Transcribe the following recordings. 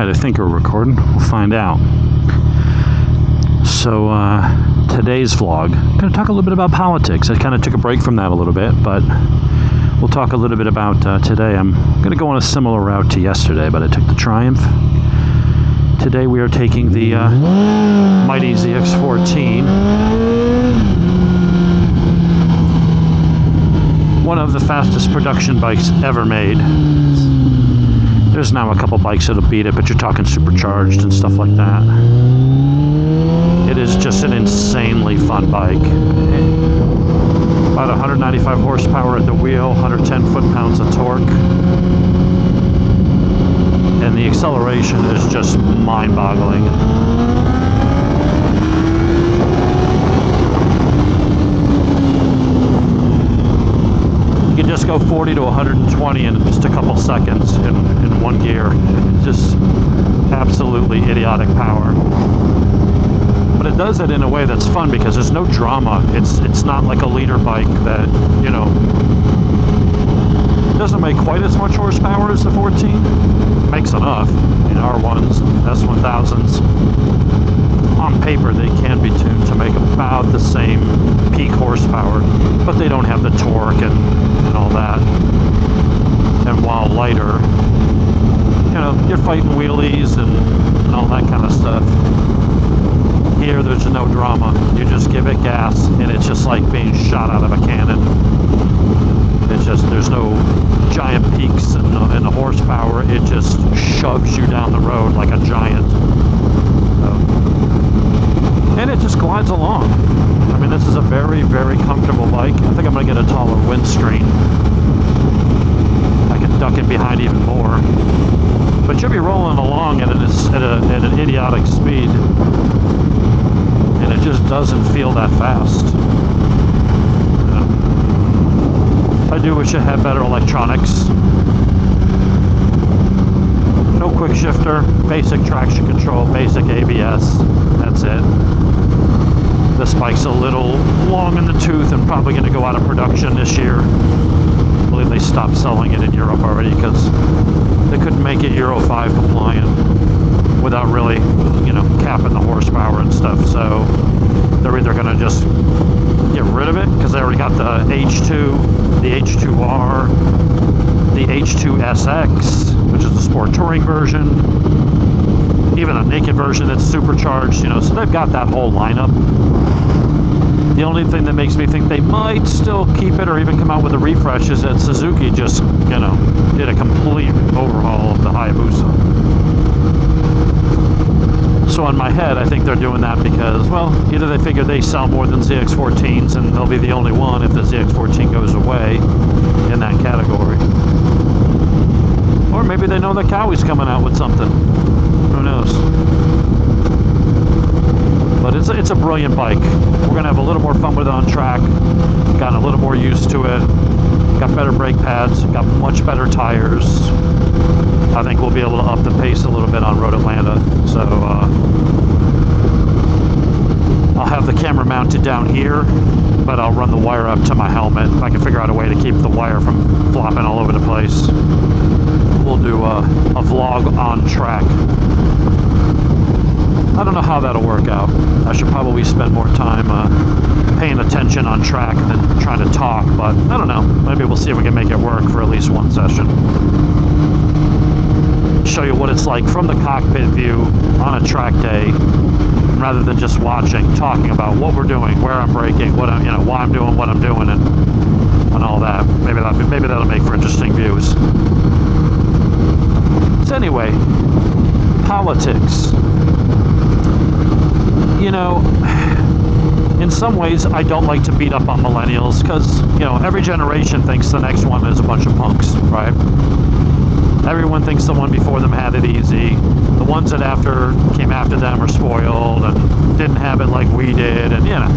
Alright, I think we're recording. We'll find out. So, today's vlog, I'm going to talk a little bit about politics. I kind of took a break from that a little bit, but we'll talk a little bit about today. I'm going to go on a similar route to yesterday, but I took the Triumph. Today we are taking the mighty ZX14. One of the fastest production bikes ever made. There's now a couple bikes that'll beat it, but you're talking supercharged and stuff like that. It is just an insanely fun bike. About 195 horsepower at the wheel, 110 foot-pounds of torque. And the acceleration is just mind-boggling. You can just go 40 to 120 in just a couple seconds in one gear. Just absolutely idiotic power. But it does it in a way that's fun because there's no drama. It's not like a leader bike that, you know, doesn't make quite as much horsepower as the 14. Makes enough. In R1s, S1000s. On paper, they can be tuned to make about the same peak horsepower, but they don't have the torque and all that. And while lighter, you know, you're fighting wheelies and all that kind of stuff. Here, there's no drama. You just give it gas, and it's just like being shot out of a cannon. It's just, there's no giant peaks in the horsepower. It just shoves you down the road like a giant. And it just glides along. I mean, this is a very, very comfortable bike. I think I'm going to get a taller windscreen. I can duck it behind even more. But you'll be rolling along at an idiotic speed. And it just doesn't feel that fast. I do wish it had better electronics. No quick shifter, basic traction control, basic ABS. That's it. This bike's a little long in the tooth and probably going to go out of production this year. I believe they stopped selling it in Europe already because they couldn't make it Euro 5 compliant without really, you know, capping the horsepower and stuff. So they're either going to just get rid of it because they already got the H2, the H2R, the H2SX, which is the sport touring version, even a naked version that's supercharged, you know, so they've got that whole lineup. The only thing that makes me think they might still keep it or even come out with a refresh is that Suzuki just, you know, did a complete overhaul of the Hayabusa. So in my head, I think they're doing that because, well, either they figure they sell more than ZX14s and they'll be the only one if the ZX14 goes away in that category. Or maybe they know that Kawai's coming out with something. Who knows? But it's a brilliant bike. We're going to have a little more fun with it on track. Gotten a little more used to it. Got better brake pads. Got much better tires. I think we'll be able to up the pace a little bit on Road Atlanta. So I'll have the camera mounted down here, but I'll run the wire up to my helmet. If I can figure out a way to keep the wire from flopping all over the place, we'll do a vlog on track. I don't know how that'll work out. I should probably spend more time paying attention on track than trying to talk, but I don't know. Maybe we'll see if we can make it work for at least one session. Show you what it's like from the cockpit view on a track day, rather than just watching, talking about what we're doing, where I'm braking, what I'm, you know, why I'm doing what I'm doing, and all that. Maybe that'll make for interesting views. So anyway, politics. You know, in some ways, I don't like to beat up on millennials because, you know, every generation thinks the next one is a bunch of punks, right? Everyone thinks the one before them had it easy. The ones that came after them are spoiled and didn't have it like we did, and, you know.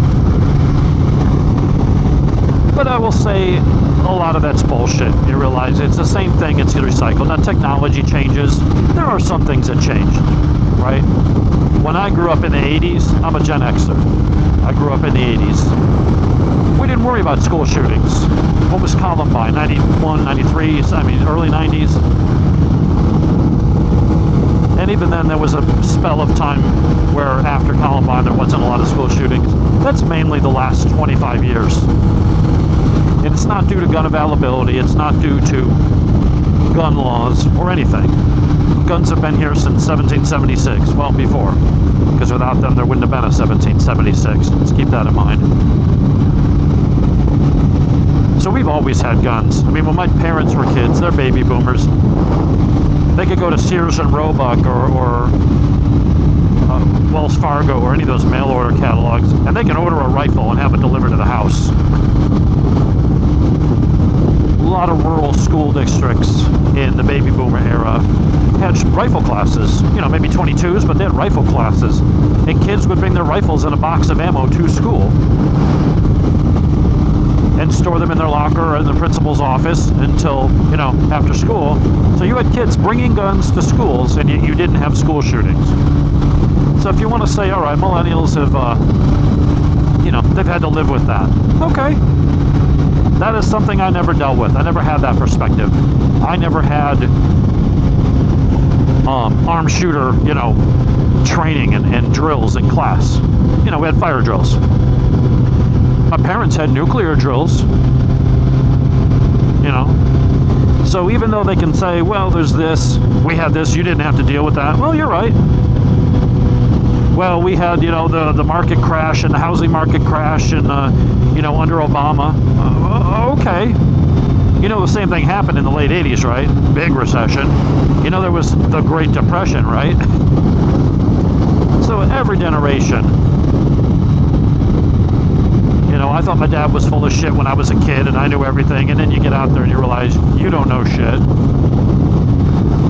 But I will say a lot of that's bullshit. You realize it's the same thing, it's recycled. Now, technology changes. There are some things that change, right? When I grew up in the 80s, I'm a Gen Xer. I grew up in the 80s. We didn't worry about school shootings. What was Columbine? 91, 93, I mean, early 90s. And even then, there was a spell of time where after Columbine, there wasn't a lot of school shootings. That's mainly the last 25 years. And it's not due to gun availability. It's not due to gun laws or anything. Guns have been here since 1776, well, before. Because without them, there wouldn't have been a 1776. Let's keep that in mind. So we've always had guns. I mean, when my parents were kids, they're baby boomers. They could go to Sears and Roebuck or Wells Fargo or any of those mail order catalogs, and they can order a rifle and have it delivered to the house. A lot of rural school districts in the baby boomer era had rifle classes, you know, maybe 22s, but they had rifle classes. And kids would bring their rifles and a box of ammo to school and store them in their locker or in the principal's office until, you know, after school. So you had kids bringing guns to schools, and yet you didn't have school shootings. So if you want to say, all right, millennials have, you know, they've had to live with that. Okay. That is something I never dealt with. I never had that perspective. I never had armed shooter, you know, training and drills in class. You know, we had fire drills. My parents had nuclear drills, you know. So even though they can say, well, there's this, we had this, you didn't have to deal with that. Well, you're right. Well, we had, you know, the market crash and the housing market crash and, you know, under Obama. Okay. You know, the same thing happened in the late 80s, right? Big recession. You know, there was the Great Depression, right? So every generation. You know, I thought my dad was full of shit when I was a kid and I knew everything, and then you get out there and you realize you don't know shit.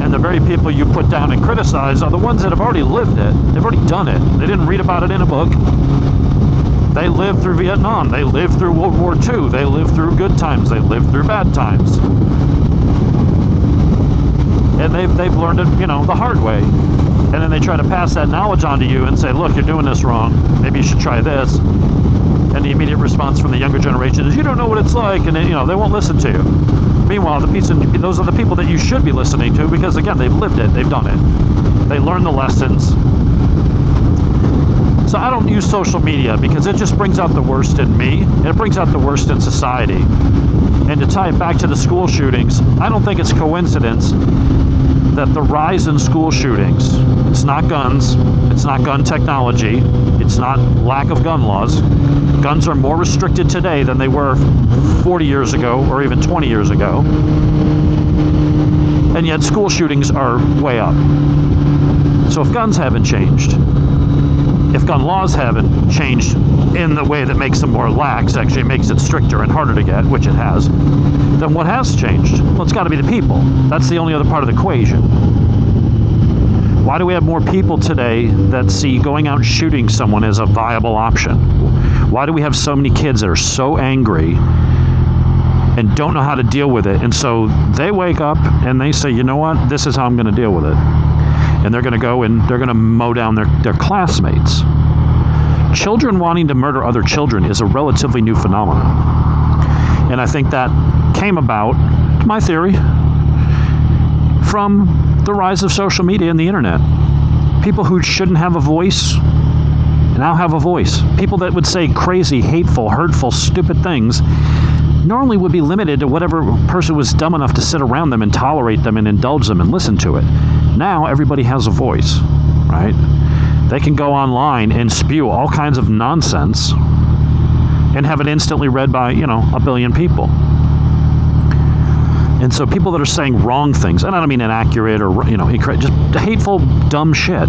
And the very people you put down and criticize are the ones that have already lived it. They've already done it. They didn't read about it in a book. They lived through Vietnam. They lived through World War II. They lived through good times. They lived through bad times. And they've learned it, you know, the hard way. And then they try to pass that knowledge on to you and say, look, you're doing this wrong. Maybe you should try this. And the immediate response from the younger generation is, you don't know what it's like, and, you know, they won't listen to you. Meanwhile, those are the people that you should be listening to because, again, they've lived it, they've done it. They learned the lessons. So I don't use social media because it just brings out the worst in me, and it brings out the worst in society. And to tie it back to the school shootings, I don't think it's coincidence that the rise in school shootings, it's not guns, it's not gun technology, it's not lack of gun laws. Guns are more restricted today than they were 40 years ago or even 20 years ago. And yet school shootings are way up. So if guns haven't changed, if gun laws haven't changed in the way that makes them more lax, actually makes it stricter and harder to get, which it has, then what has changed? Well, it's got to be the people. That's the only other part of the equation. Why do we have more people today that see going out and shooting someone as a viable option? Why do we have so many kids that are so angry and don't know how to deal with it? And so they wake up and they say, you know what, this is how I'm going to deal with it. And they're going to go and they're going to mow down their classmates. Children wanting to murder other children is a relatively new phenomenon. And I think that came about, my theory, from the rise of social media and the internet. People who shouldn't have a voice now have a voice. People that would say crazy, hateful, hurtful, stupid things normally would be limited to whatever person was dumb enough to sit around them and tolerate them and indulge them and listen to it. Now everybody has a voice, right? They can go online and spew all kinds of nonsense and have it instantly read by, you know, a billion people. And so people that are saying wrong things, and I don't mean inaccurate or, you know, just hateful, dumb shit,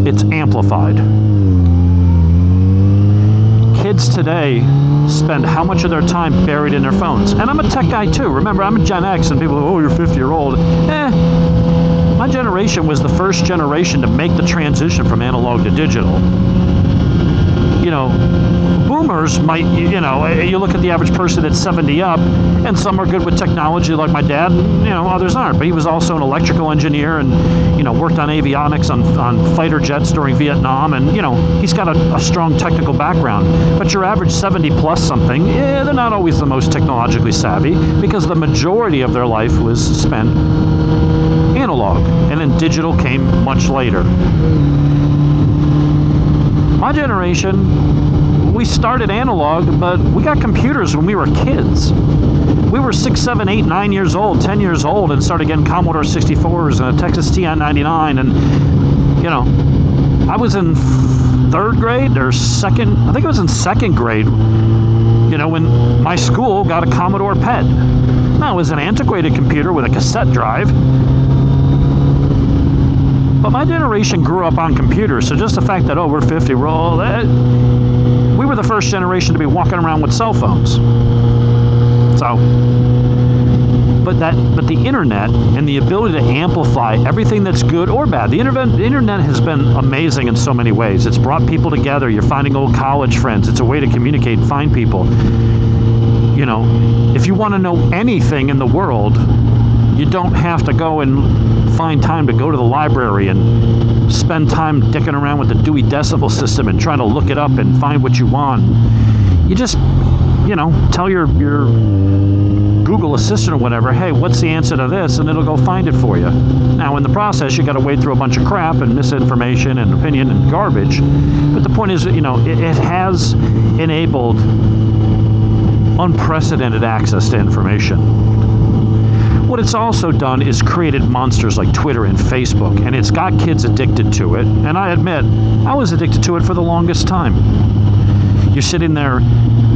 it's amplified. Kids today spend how much of their time buried in their phones? And I'm a tech guy too. Remember, I'm a Gen X, and people go, oh, you're 50-year-old. My generation was the first generation to make the transition from analog to digital. You know, boomers might, you know, you look at the average person that's 70 up, and some are good with technology like my dad, and, you know, others aren't. But he was also an electrical engineer and, you know, worked on avionics on fighter jets during Vietnam, and, you know, he's got a strong technical background. But your average 70 plus something, they're not always the most technologically savvy because the majority of their life was spent analog, and then digital came much later. My generation, we started analog, but we got computers when we were kids. We were 6, 7, 8, 9 years old, 10 years old, and started getting Commodore 64s and a Texas TI-99, and, you know, I was in third grade or second, I think it was in second grade, you know, when my school got a Commodore PET. Now, it was an antiquated computer with a cassette drive, but my generation grew up on computers, so just the fact that, oh, we're 50, we were the first generation to be walking around with cell phones. So, but the internet and the ability to amplify everything that's good or bad. The internet has been amazing in so many ways. It's brought people together. You're finding old college friends. It's a way to communicate and find people. You know, if you want to know anything in the world, you don't have to go and find time to go to the library and spend time dicking around with the Dewey Decimal System and trying to look it up and find what you want. You just, you know, tell your Google Assistant or whatever, hey, what's the answer to this? And it'll go find it for you. Now, in the process, you got to wade through a bunch of crap and misinformation and opinion and garbage. But the point is, you know, it has enabled unprecedented access to information. What it's also done is created monsters like Twitter and Facebook, and it's got kids addicted to it. And I admit, I was addicted to it for the longest time. You're sitting there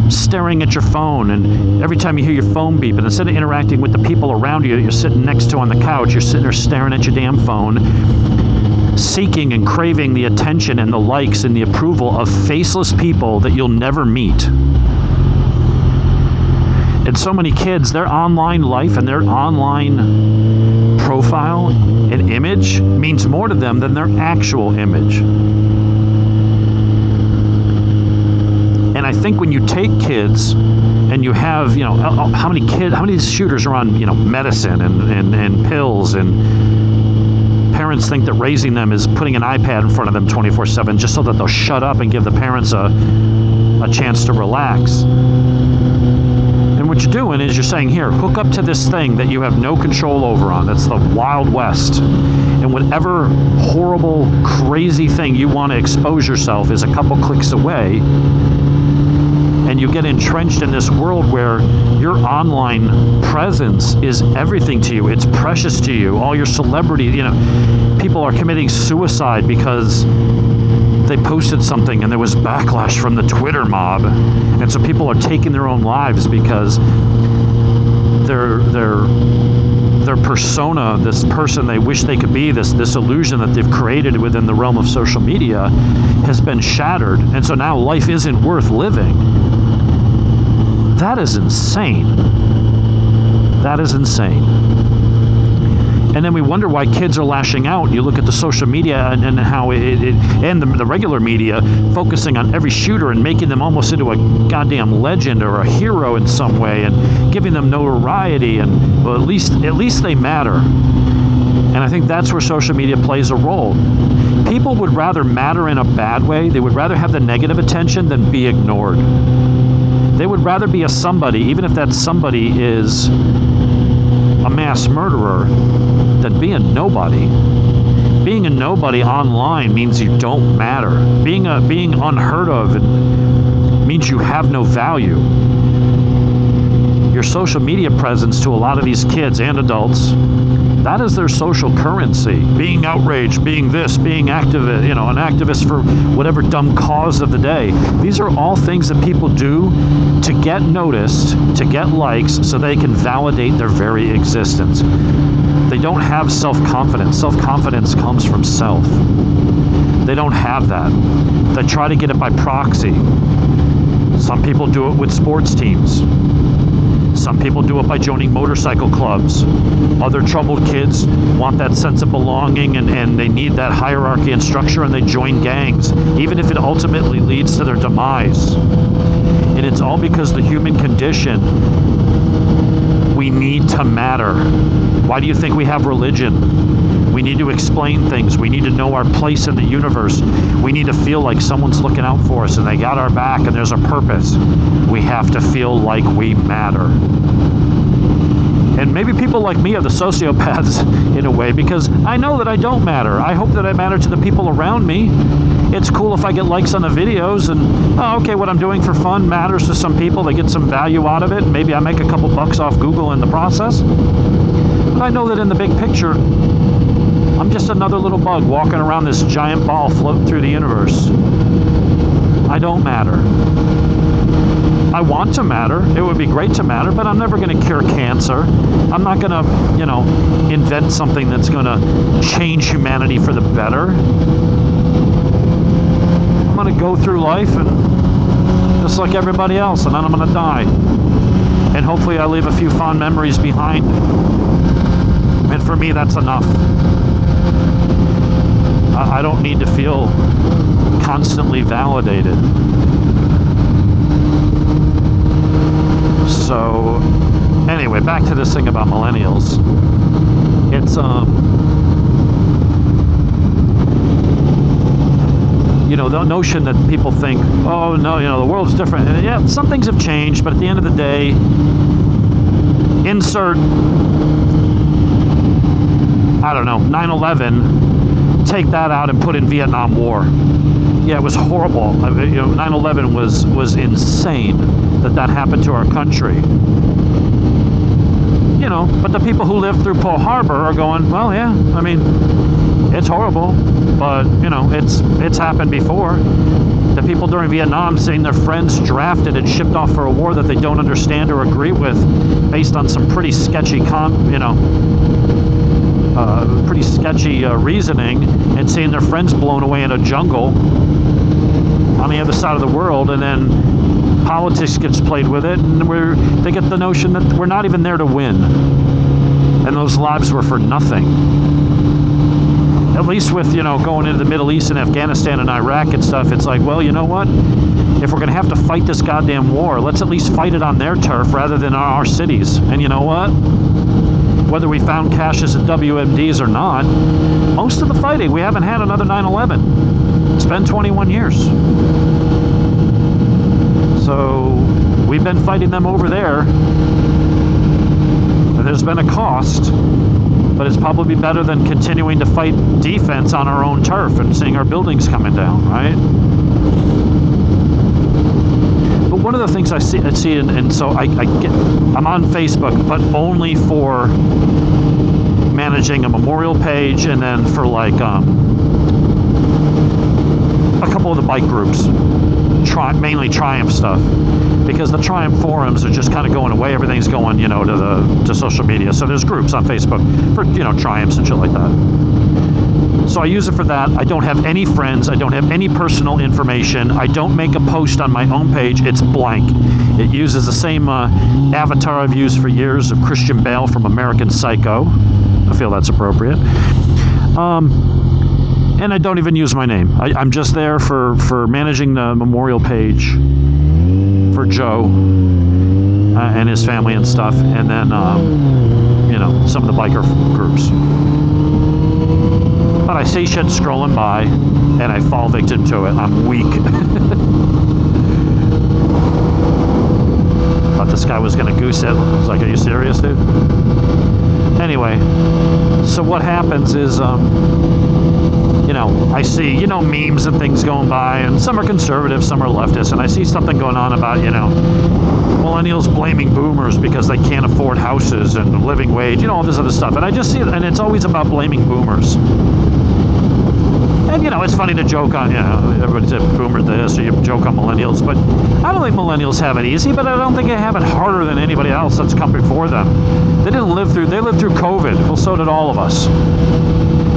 staring at your phone, and every time you hear your phone beep, and instead of interacting with the people around you that you're sitting next to on the couch, you're sitting there staring at your damn phone, seeking and craving the attention and the likes and the approval of faceless people that you'll never meet. And so many kids, their online life and their online profile and image means more to them than their actual image. And I think when you take kids and you have, you know, how many shooters are on, you know, medicine and pills, and parents think that raising them is putting an iPad in front of them 24/7 just so that they'll shut up and give the parents a chance to relax. And what you're doing is you're saying, here, hook up to this thing that you have no control over on. That's the Wild West. And whatever horrible, crazy thing you want to expose yourself is a couple clicks away. And you get entrenched in this world where your online presence is everything to you. It's precious to you. All your celebrity, you know, people are committing suicide because they posted something and there was backlash from the Twitter mob. And so people are taking their own lives because their persona, this person they wish they could be, this illusion that they've created within the realm of social media has been shattered. And so now life isn't worth living. That is insane. That is insane. And then we wonder why kids are lashing out. You look at the social media and how and the regular media focusing on every shooter and making them almost into a goddamn legend or a hero in some way, and giving them notoriety, and well, at least they matter. And I think that's where social media plays a role. People would rather matter in a bad way. They would rather have the negative attention than be ignored. They would rather be a somebody, even if that somebody is a mass murderer, than be a nobody. Being a nobody online means you don't matter. Being unheard of means you have no value. Your social media presence to a lot of these kids and adults, that is their social currency. Being outraged, being this, being activist, you know, an activist for whatever dumb cause of the day. These are all things that people do to get noticed, to get likes, so they can validate their very existence. They don't have self-confidence. Self-confidence comes from self. They don't have that. They try to get it by proxy. Some people do it with sports teams. Some people do it by joining motorcycle clubs. Other troubled kids want that sense of belonging, and they need that hierarchy and structure, and they join gangs, even if it ultimately leads to their demise. And it's all because the human condition, we need to matter. Why do you think we have religion? We need to explain things. We need to know our place in the universe. We need to feel like someone's looking out for us and they got our back and there's a purpose. We have to feel like we matter. And maybe people like me are the sociopaths in a way, because I know that I don't matter. I hope that I matter to the people around me. It's cool if I get likes on the videos and, oh, okay, what I'm doing for fun matters to some people. They get some value out of it. Maybe I make a couple bucks off Google in the process. But I know that in the big picture, I'm just another little bug walking around this giant ball floating through the universe. I don't matter. I want to matter. It would be great to matter, but I'm never going to cure cancer. I'm not going to, you know, invent something that's going to change humanity for the better. I'm going to go through life and just like everybody else, and then I'm going to die. And hopefully I leave a few fond memories behind. And for me, that's enough. I don't need to feel constantly validated. So, anyway, back to this thing about millennials. It's, you know, the notion that people think, oh, no, you know, the world's different. And yeah, some things have changed, but at the end of the day, insert, I don't know, 9/11, take that out and put in Vietnam War. Yeah, it was horrible. You know, 9/11 was insane that happened to our country. You know, but the people who live through Pearl Harbor are going, well, yeah, I mean, it's horrible, but, you know, it's happened before. The people during Vietnam seeing their friends drafted and shipped off for a war that they don't understand or agree with based on some pretty sketchy, reasoning, and seeing their friends blown away in a jungle on the other side of the world, and then politics gets played with it, and they get the notion that we're not even there to win, and those lives were for nothing. At least with, you know, going into the Middle East and Afghanistan and Iraq and stuff, it's like, well, you know what? If we're going to have to fight this goddamn war, let's at least fight it on their turf rather than our cities. And you know what? Whether we found caches at WMDs or not, most of the fighting, we haven't had another 9/11. It's been 21 years. So we've been fighting them over there. There's been a cost, but it's probably better than continuing to fight defense on our own turf and seeing our buildings coming down, right? But one of the things I see and so I'm on Facebook, but only for managing a memorial page, and then for like a couple of the bike groups, mainly Triumph stuff, because the Triumph forums are just kind of going away. Everything's going, you know, to social media. So there's groups on Facebook for, you know, Triumphs and shit like that. So I use it for that. I don't have any friends. I don't have any personal information. I don't make a post on my own page. It's blank. It uses the same avatar I've used for years of Christian Bale from American Psycho. I feel that's appropriate. And I don't even use my name. I'm just there for managing the memorial page for Joe and his family and stuff, and then you know, some of the biker groups. But I see shit scrolling by, and I fall victim to it. I'm weak. Thought this guy was gonna goose it. I was like, are you serious, dude? Anyway, so what happens is, you know, I see, you know, memes and things going by, and some are conservative, some are leftist, and I see something going on about, you know, millennials blaming boomers because they can't afford houses and the living wage, you know, all this other stuff. And I just see it, and it's always about blaming boomers. And, you know, it's funny to joke on, you know, everybody said boomer this, or you joke on millennials, but I don't think millennials have it easy, but I don't think they have it harder than anybody else that's come before them. They lived through COVID. Well, so did all of us.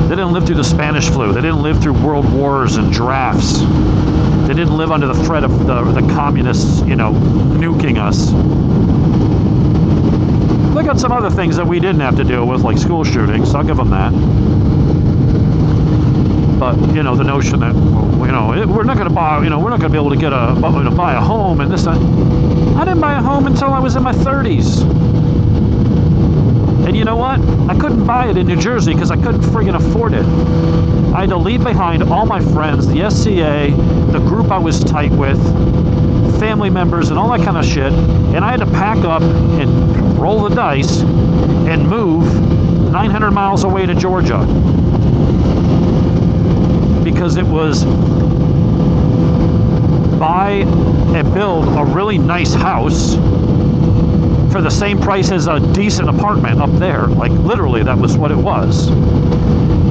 They didn't live through the Spanish flu. They didn't live through world wars and drafts. They didn't live under the threat of the communists, you know, nuking us. They got some other things that we didn't have to deal with, like school shootings. I'll give them that. But, you know, the notion that, you know, we're not going to buy, you know, we're not going to be able to get buy a home and this, that. I didn't buy a home until I was in my 30s. And you know what? I couldn't buy it in New Jersey because I couldn't friggin' afford it. I had to leave behind all my friends, the SCA, the group I was tight with, family members, and all that kind of shit. And I had to pack up and roll the dice, and move 900 miles away to Georgia. Because it was buy and build a really nice house for the same price as a decent apartment up there. Like, literally, that was what it was.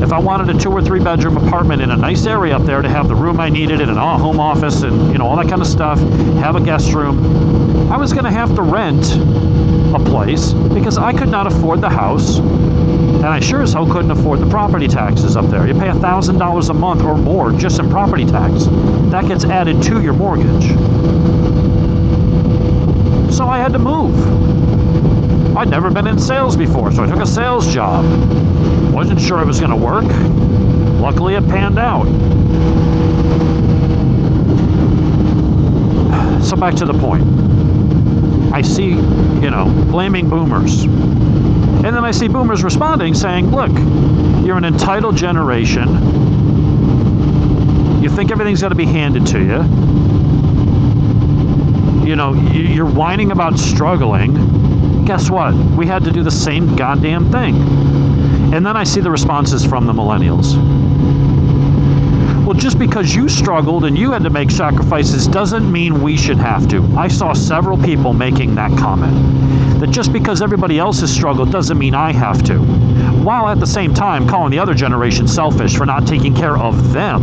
If I wanted a 2 or 3 bedroom apartment in a nice area up there to have the room I needed and a home office and, you know, all that kind of stuff, have a guest room, I was going to have to rent a place because I could not afford the house, and I sure as hell couldn't afford the property taxes up there. You pay $1,000 a month or more just in property tax. That gets added to your mortgage. So I had to move. I'd never been in sales before, so I took a sales job. Wasn't sure it was going to work. Luckily, it panned out. So back to the point. I see, you know, blaming boomers. And then I see boomers responding saying, look, you're an entitled generation. You think everything's got to be handed to you. You know, you're whining about struggling. Guess what? We had to do the same goddamn thing. And then I see the responses from the millennials. Well, just because you struggled and you had to make sacrifices doesn't mean we should have to. I saw several people making that comment. That just because everybody else has struggled doesn't mean I have to. While at the same time calling the other generation selfish for not taking care of them.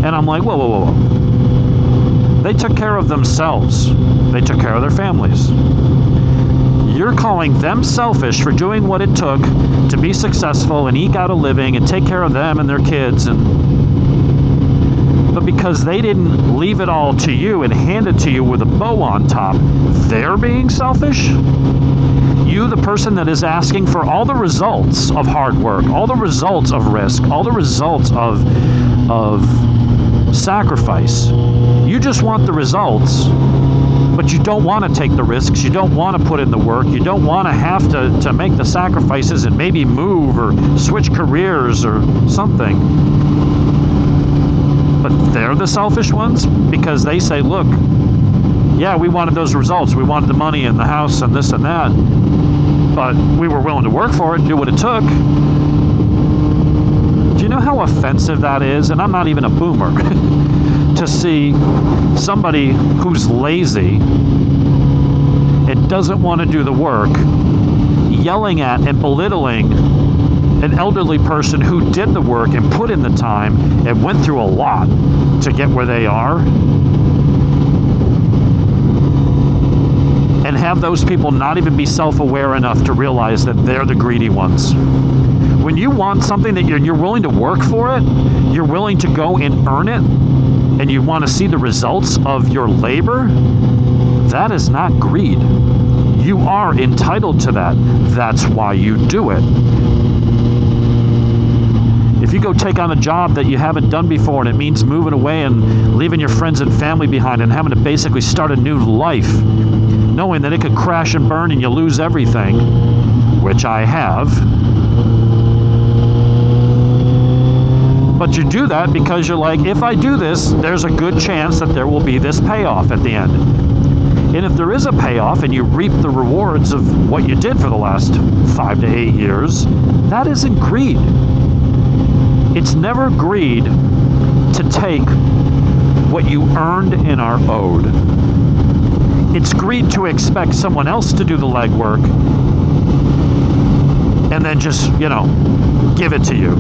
And I'm like, whoa, whoa, whoa, whoa. They took care of themselves. They took care of their families. You're calling them selfish for doing what it took to be successful and eke out a living and take care of them and their kids. But because they didn't leave it all to you and hand it to you with a bow on top, they're being selfish? You, the person that is asking for all the results of hard work, all the results of risk, all the results of sacrifice. You just want the results, but you don't want to take the risks. You don't want to put in the work. You don't want to have to make the sacrifices and maybe move or switch careers or something. But they're the selfish ones because they say, look, yeah, we wanted those results. We wanted the money and the house and this and that. But we were willing to work for it and do what it took. Do you know how offensive that is? And I'm not even a boomer. To see somebody who's lazy and doesn't want to do the work yelling at and belittling an elderly person who did the work and put in the time and went through a lot to get where they are, and have those people not even be self-aware enough to realize that they're the greedy ones. When you want something that you're willing to work for it, you're willing to go and earn it, and you want to see the results of your labor, that is not greed. You are entitled to that. That's why you do it. If you go take on a job that you haven't done before and it means moving away and leaving your friends and family behind and having to basically start a new life, knowing that it could crash and burn and you lose everything, which I have, but you do that because you're like, if I do this, there's a good chance that there will be this payoff at the end. And if there is a payoff and you reap the rewards of what you did for the last 5 to 8 years, that isn't greed. It's never greed to take what you earned and are owed. It's greed to expect someone else to do the legwork and then just, you know, give it to you.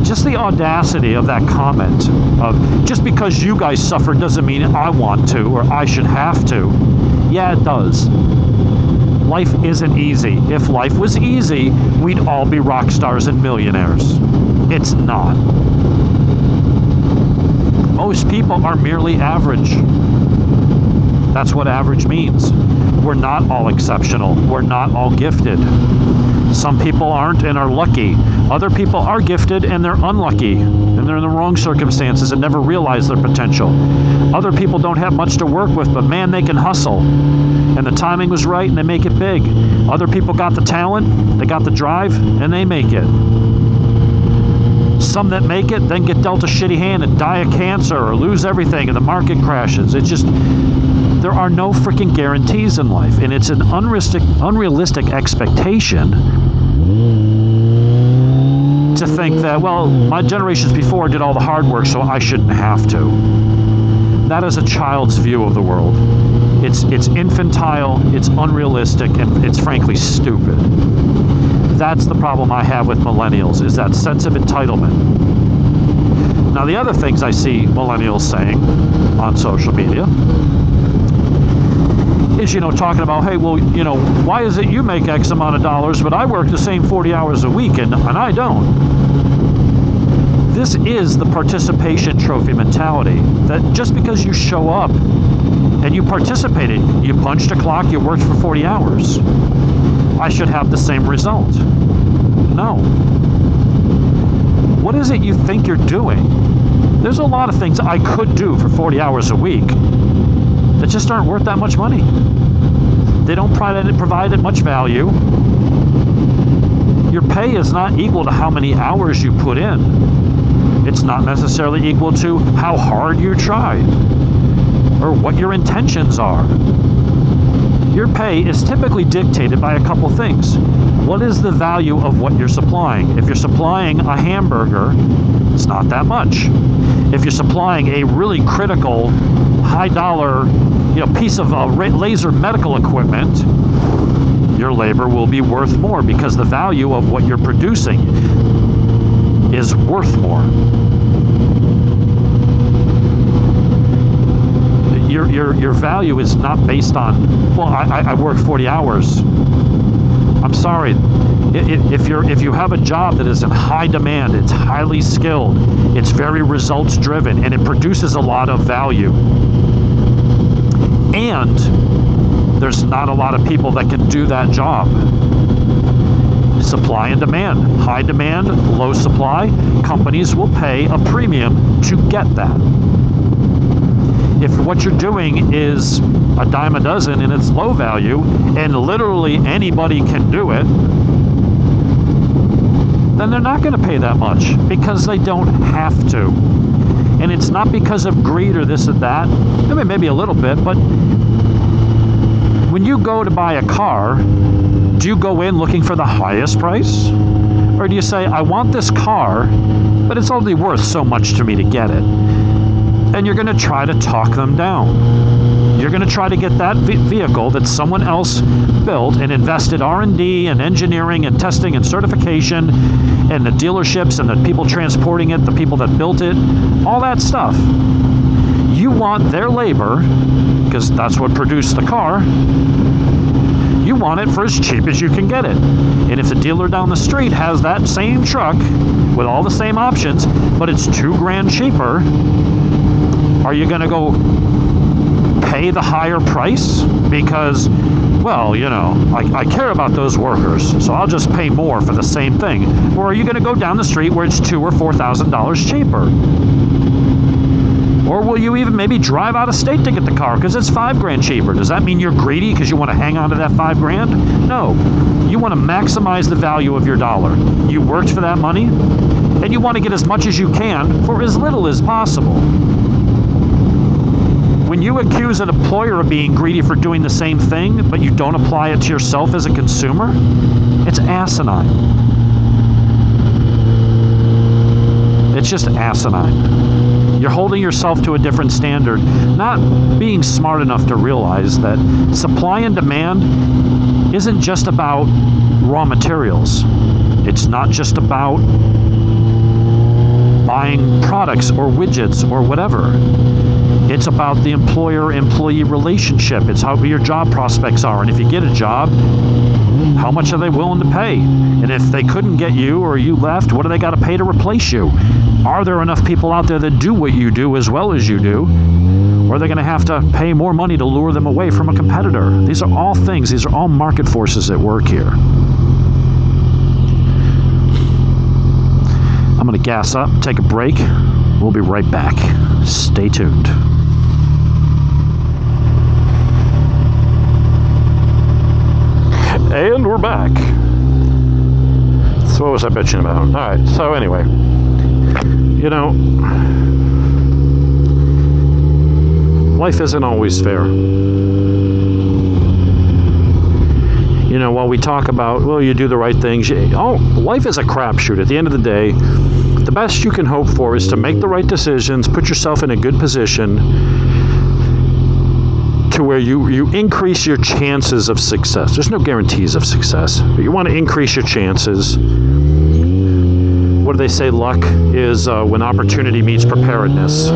Just the audacity of that comment of, just because you guys suffered doesn't mean I want to or I should have to. Yeah, it does. Life isn't easy. If life was easy, we'd all be rock stars and millionaires. It's not. Most people are merely average. That's what average means. We're not all exceptional. We're not all gifted. Some people aren't and are lucky. Other people are gifted and they're unlucky. And they're in the wrong circumstances and never realize their potential. Other people don't have much to work with, but man, they can hustle. And the timing was right and they make it big. Other people got the talent, they got the drive, and they make it. Some that make it then get dealt a shitty hand and die of cancer or lose everything and the market crashes. It's just, There are no freaking guarantees in life, and it's an unrealistic expectation to think that, well, my generations before did all the hard work, so I shouldn't have to. That is a child's view of the world. It's infantile, it's unrealistic, and it's frankly stupid. That's the problem I have with millennials, is that sense of entitlement. Now, the other things I see millennials saying on social media is, talking about, hey, well, why is it you make X amount of dollars, but I work the same 40 hours a week and I don't? This is the participation trophy mentality, that just because you show up and you participated, you punched a clock, you worked for 40 hours, I should have the same result. No. What is it you think you're doing? There's a lot of things I could do for 40 hours a week that just aren't worth that much money. They don't provide much value. Your pay is not equal to how many hours you put in. It's not necessarily equal to how hard you try or what your intentions are. Your pay is typically dictated by a couple things. What is the value of what you're supplying? If you're supplying a hamburger, it's not that much. If you're supplying a really critical, high-dollar, piece of laser medical equipment, your labor will be worth more because the value of what you're producing is worth more. Your value is not based on, well, I work 40 hours. I'm sorry. If you have a job that is in high demand, it's highly skilled, it's very results driven, and it produces a lot of value, and there's not a lot of people that can do that job. Supply and demand. High demand, low supply. Companies will pay a premium to get that. If what you're doing is a dime a dozen and it's low value and literally anybody can do it, then they're not going to pay that much because they don't have to. And it's not because of greed or this or that. I mean, maybe a little bit, but when you go to buy a car, do you go in looking for the highest price? Or do you say, I want this car, but it's only worth so much to me to get it? And you're going to try to talk them down. You're going to try to get that vehicle that someone else built and invested R&D and engineering and testing and certification and the dealerships and the people transporting it, the people that built it, all that stuff. You want their labor, because that's what produced the car. You want it for as cheap as you can get it. And if the dealer down the street has that same truck with all the same options, but it's $2,000 cheaper, are you going to go pay the higher price? Because, well, I care about those workers, so I'll just pay more for the same thing. Or are you going to go down the street where it's $2,000 or $4,000 cheaper? Or will you even maybe drive out of state to get the car because it's $5,000 cheaper? Does that mean you're greedy because you want to hang on to that $5,000? No. You want to maximize the value of your dollar. You worked for that money, and you want to get as much as you can for as little as possible. When you accuse an employer of being greedy for doing the same thing, but you don't apply it to yourself as a consumer, it's asinine. It's just asinine. You're holding yourself to a different standard, not being smart enough to realize that supply and demand isn't just about raw materials. It's not just about buying products or widgets or whatever. It's about the employer-employee relationship. It's how your job prospects are. And if you get a job, how much are they willing to pay? And if they couldn't get you or you left, what do they got to pay to replace you? Are there enough people out there that do what you do as well as you do? Or are they going to have to pay more money to lure them away from a competitor? These are all things. These are all market forces at work here. I'm going to gas up, take a break. We'll be right back. Stay tuned. And we're back. So what was I bitching about? All right, so anyway, life isn't always fair. You know, while we talk about, well, you do the right things, life is a crapshoot. At the end of the day, the best you can hope for is to make the right decisions, put yourself in a good position to where you increase your chances of success. There's no guarantees of success, but you want to increase your chances. What do they say? Luck is when opportunity meets preparedness.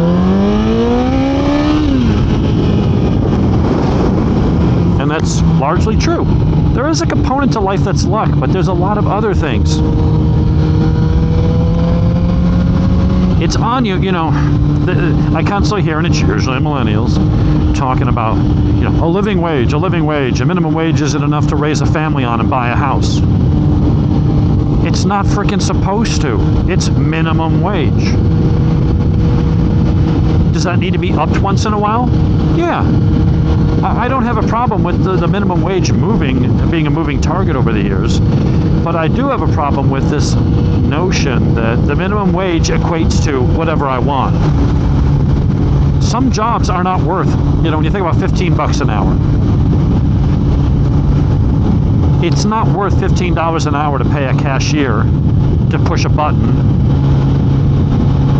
And that's largely true. There is a component to life that's luck, but there's a lot of other things. It's on you, you know. I constantly hear, and it's usually millennials, talking about, you know, a living wage. A minimum wage isn't enough to raise a family on and buy a house. It's not freaking supposed to. It's minimum wage. Does that need to be upped once in a while? Yeah. I don't have a problem with the minimum wage being a moving target over the years, but I do have a problem with this notion that the minimum wage equates to whatever I want. Some jobs are not worth, you know, when you think about $15 an hour, it's not worth $15 an hour to pay a cashier to push a button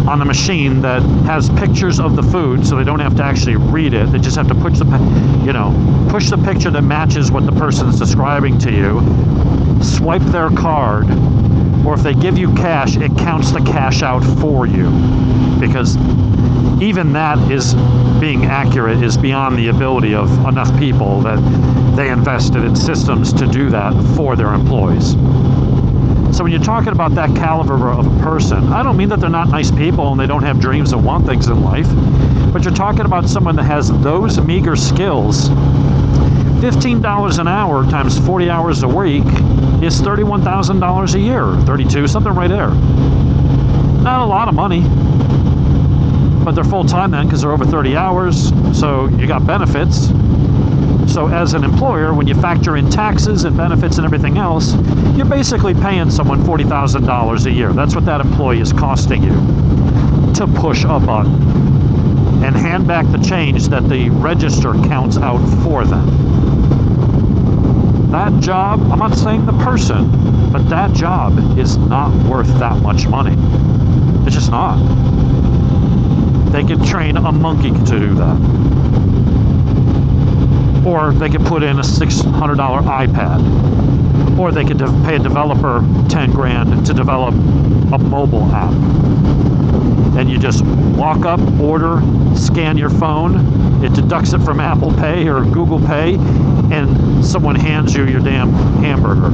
on the machine that has pictures of the food, so they don't have to actually read it. They just have to push the picture that matches what the person's describing to you, swipe their card, or if they give you cash, it counts the cash out for you. Because even that is being accurate is beyond the ability of enough people that they invested in systems to do that for their employees. So when you're talking about that caliber of a person, I don't mean that they're not nice people and they don't have dreams and want things in life, but you're talking about someone that has those meager skills. $15 an hour times 40 hours a week is $31,000 a year, 32, something right there. Not a lot of money, but they're full-time then because they're over 30 hours, so you got benefits. So as an employer, when you factor in taxes and benefits and everything else, you're basically paying someone $40,000 a year. That's what that employee is costing you to push a button and hand back the change that the register counts out for them. That job, I'm not saying the person, but that job is not worth that much money. It's just not. They can train a monkey to do that. Or they could put in a $600 iPad. Or they could pay a developer 10 grand to develop a mobile app. And you just walk up, order, scan your phone, it deducts it from Apple Pay or Google Pay, and someone hands you your damn hamburger.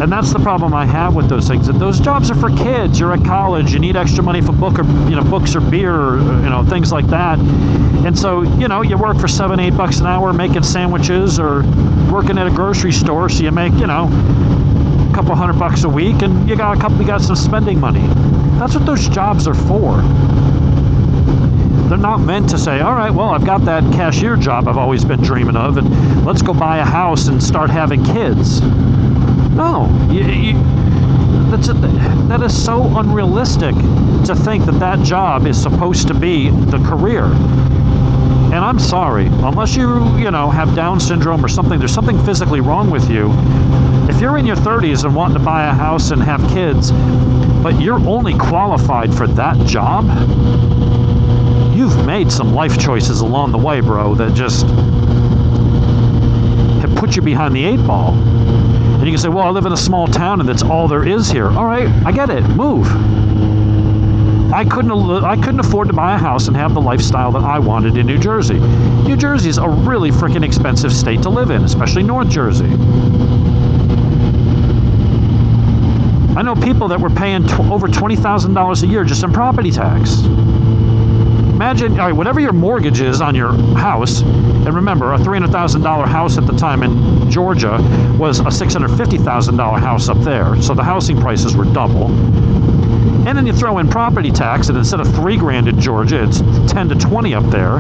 And that's the problem I have with those things. Those jobs are for kids. You're at college. You need extra money for books or beer, or, things like that. And so, you work for $7, $8 an hour making sandwiches or working at a grocery store. So you make, a couple $100 a week, and you got some spending money. That's what those jobs are for. They're not meant to say, all right, well, I've got that cashier job I've always been dreaming of, and let's go buy a house and start having kids. No, that is so unrealistic to think that job is supposed to be the career. And I'm sorry, unless you have Down syndrome or something, there's something physically wrong with you. If you're in your 30s and wanting to buy a house and have kids, but you're only qualified for that job, you've made some life choices along the way, bro, that just have put you behind the 8 ball. And you can say, well, I live in a small town and that's all there is here. All right, I get it. Move. I couldn't afford to buy a house and have the lifestyle that I wanted in New Jersey. New Jersey is a really freaking expensive state to live in, especially North Jersey. I know people that were paying over $20,000 a year just in property tax. Imagine, all right, whatever your mortgage is on your house, and remember, a $300,000 house at the time in Georgia was a $650,000 house up there, so the housing prices were double. And then you throw in property tax, and instead of $3,000 in Georgia, it's 10 to 20 up there.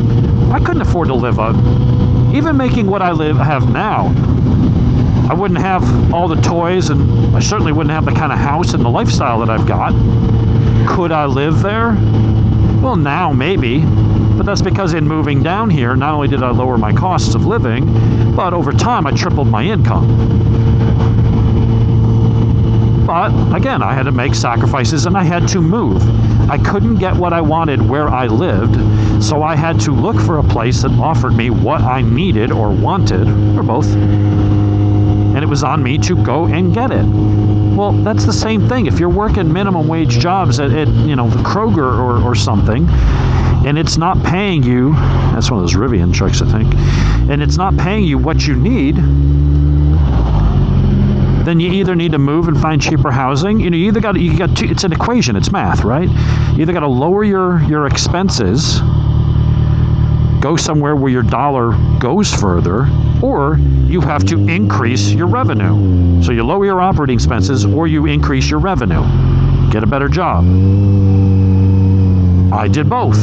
I couldn't afford to live up. Even making what I have now, I wouldn't have all the toys, and I certainly wouldn't have the kind of house and the lifestyle that I've got. Could I live there? Well, now maybe, but But that's because in moving down here, not only did I lower my costs of living, but over time I tripled my income. But again, I had to make sacrifices and I had to move. I couldn't get what I wanted where I lived, so I had to look for a place that offered me what I needed or wanted, or both. And it was on me to go and get it. Well, that's the same thing. If you're working minimum wage jobs at the Kroger or something, and it's not paying you, that's one of those Rivian trucks, I think, and it's not paying you what you need, then you either need to move and find cheaper housing. You got to, it's an equation, it's math, right? You either got to lower your expenses, go somewhere where your dollar goes further, or you have to increase your revenue. So you lower your operating expenses or you increase your revenue. Get a better job. I did both.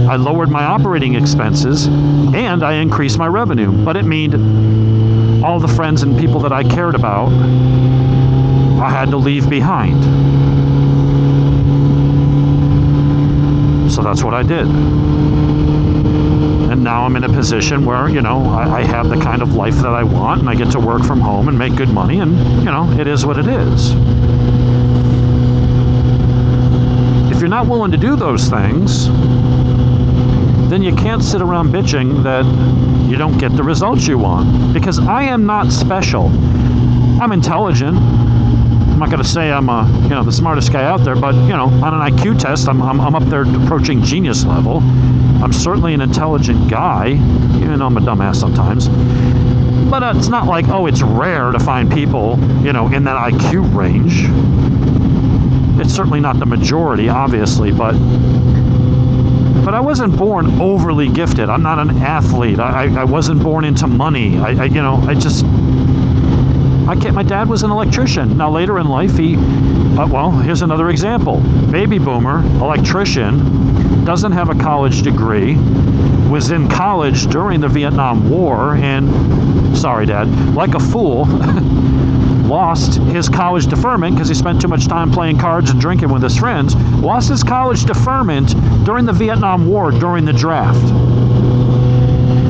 I lowered my operating expenses and I increased my revenue, but it meant all the friends and people that I cared about, I had to leave behind. So that's what I did. And now I'm in a position where, I have the kind of life that I want, and I get to work from home and make good money, and, it is what it is. If you're not willing to do those things, then you can't sit around bitching that you don't get the results you want. Because I am not special. I'm intelligent. I'm not going to say I'm the smartest guy out there, but on an IQ test, I'm up there approaching genius level. I'm certainly an intelligent guy, even though I'm a dumbass sometimes. But it's not like, it's rare to find people, in that IQ range. It's certainly not the majority, obviously, but I wasn't born overly gifted. I'm not an athlete. I wasn't born into money. My dad was an electrician. Now later in life, here's another example. Baby boomer, electrician, doesn't have a college degree, was in college during the Vietnam War, and, sorry Dad, like a fool, lost his college deferment because he spent too much time playing cards and drinking with his friends, lost his college deferment during the Vietnam War during the draft.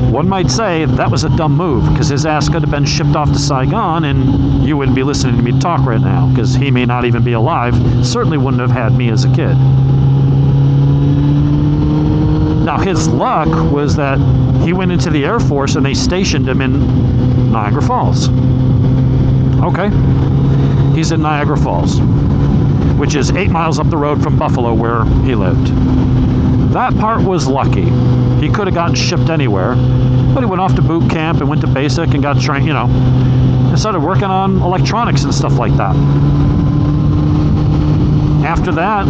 One might say that was a dumb move because his ass could have been shipped off to Saigon and you wouldn't be listening to me talk right now because he may not even be alive. Certainly wouldn't have had me as a kid. Now his luck was that he went into the Air Force and they stationed him in Niagara Falls. Okay, he's in Niagara Falls, which is 8 miles up the road from Buffalo where he lived. That part was lucky. He could have gotten shipped anywhere, but he went off to boot camp and went to basic and got trained, and started working on electronics and stuff like that. After that,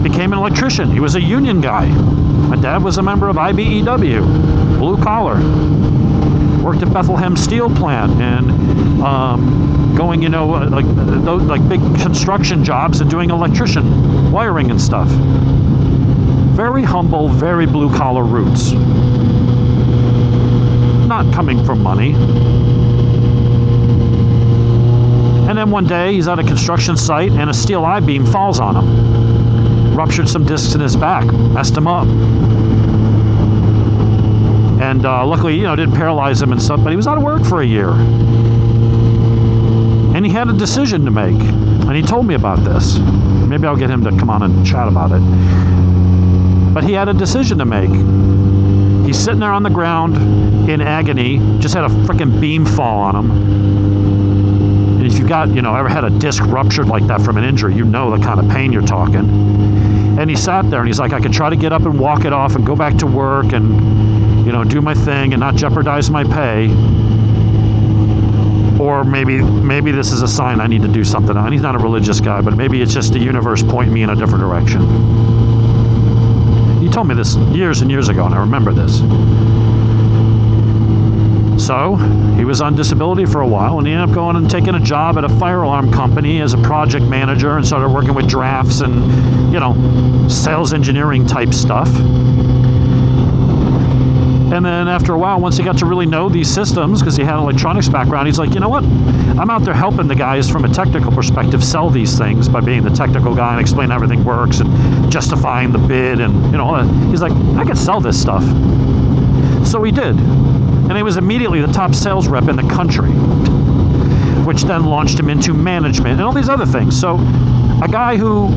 became an electrician. He was a union guy. My dad was a member of IBEW, blue collar. Worked at Bethlehem Steel Plant and going, like big construction jobs and doing electrician wiring and stuff. Very humble, very blue collar roots. Not coming from money. And then one day he's at a construction site and a steel I-beam falls on him. Ruptured some discs in his back, messed him up. And luckily, didn't paralyze him and stuff, but he was out of work for a year. And he had a decision to make. And he told me about this. Maybe I'll get him to come on and chat about it. But he had a decision to make. He's sitting there on the ground in agony, just had a freaking beam fall on him. And if you've got, ever had a disc ruptured like that from an injury, you know the kind of pain you're talking. And he sat there and he's like, I could try to get up and walk it off and go back to work and, do my thing and not jeopardize my pay. Or maybe this is a sign I need to do something. And he's not a religious guy, but maybe it's just the universe pointing me in a different direction. He told me this years and years ago, and I remember this. So he was on disability for a while, and he ended up going and taking a job at a fire alarm company as a project manager and started working with drafts and, sales engineering type stuff. And then after a while, once he got to really know these systems, because he had an electronics background, he's like, you know what? I'm out there helping the guys from a technical perspective sell these things by being the technical guy and explain how everything works and justifying the bid and, you know, he's like, I can sell this stuff. So he did. And he was immediately the top sales rep in the country, which then launched him into management and all these other things. So a guy who,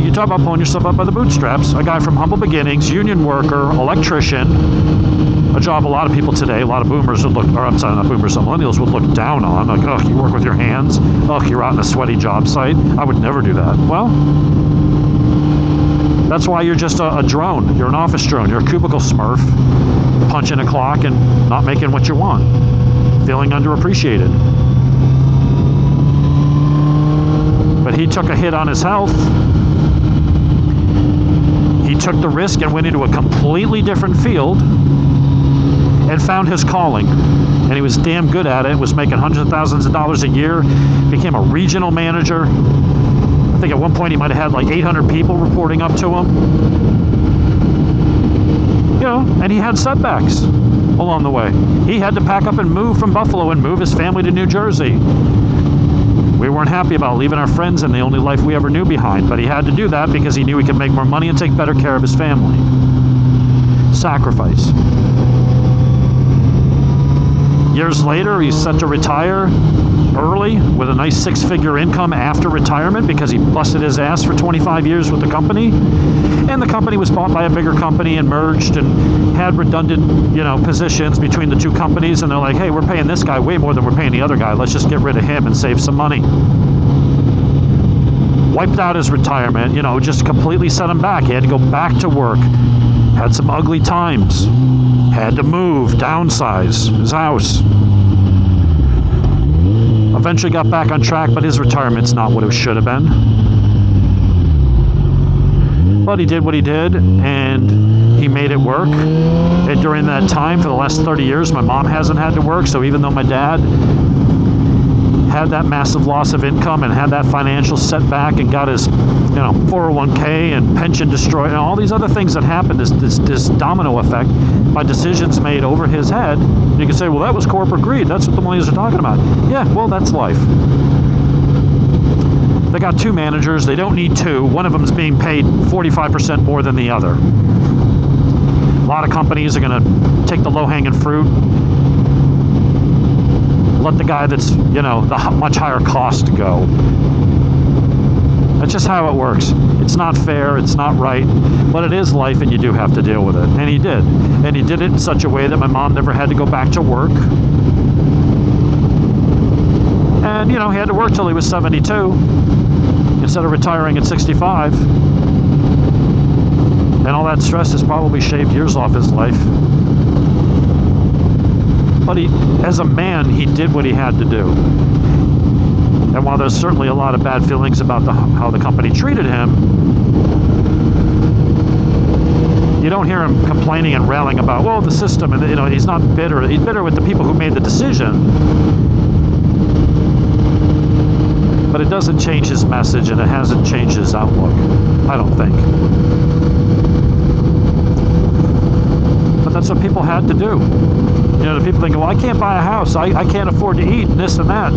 you talk about pulling yourself up by the bootstraps, a guy from humble beginnings, union worker, electrician, a job a lot of people today, a lot of boomers would look, or I'm sorry, not boomers, some millennials would look down on, like, oh, you work with your hands, oh, you're out in a sweaty job site. I would never do that. Well, that's why you're just a drone. You're an office drone. You're a cubicle smurf, punching a clock and not making what you want, feeling underappreciated. But he took a hit on his health. He took the risk and went into a completely different field and found his calling. And he was damn good at it, was making hundreds of thousands of dollars a year, became a regional manager. I think at one point he might have had like 800 people reporting up to him. You know, and he had setbacks along the way. He had to pack up and move from Buffalo and move his family to New Jersey. We weren't happy about leaving our friends and the only life we ever knew behind, but he had to do that because he knew he could make more money and take better care of his family. Sacrifice. Years later, he's set to retire early with a nice six-figure income after retirement because he busted his ass for 25 years with the company. And the company was bought by a bigger company and merged and had redundant, you know, positions between the two companies. And they're like, hey, we're paying this guy way more than we're paying the other guy. Let's just get rid of him and save some money. Wiped out his retirement, you know, just completely set him back. He had to go back to work. Had some ugly times. Had to move, downsize his house. Eventually got back on track, but his retirement's not what it should have been. But he did what he did, and he made it work. And during that time, for the last 30 years, my mom hasn't had to work, so even though my dad had that massive loss of income and had that financial setback and got his, you know, 401k and pension destroyed and all these other things that happened, this domino effect by decisions made over his head, you can say, well, that was corporate greed. That's what the millennials are talking about. Yeah, well, that's life. They got two managers. They don't need two. One of them is being paid 45% more than the other. A lot of companies are going to take the low-hanging fruit, let the guy that's, you know, the much higher cost go. That's just how it works. It's not fair, it's not right, but it is life and you do have to deal with it. And he did. And he did it in such a way that my mom never had to go back to work. And, you know, he had to work till he was 72 instead of retiring at 65. And all that stress has probably shaved years off his life. But he, as a man, he did what he had to do. And while there's certainly a lot of bad feelings about how the company treated him, you don't hear him complaining and railing about, well, the system, and, you know, he's not bitter. He's bitter with the people who made the decision. But it doesn't change his message, and it hasn't changed his outlook, I don't think. But that's what people had to do. You know, the people think, well, I can't buy a house. I can't afford to eat and this and that.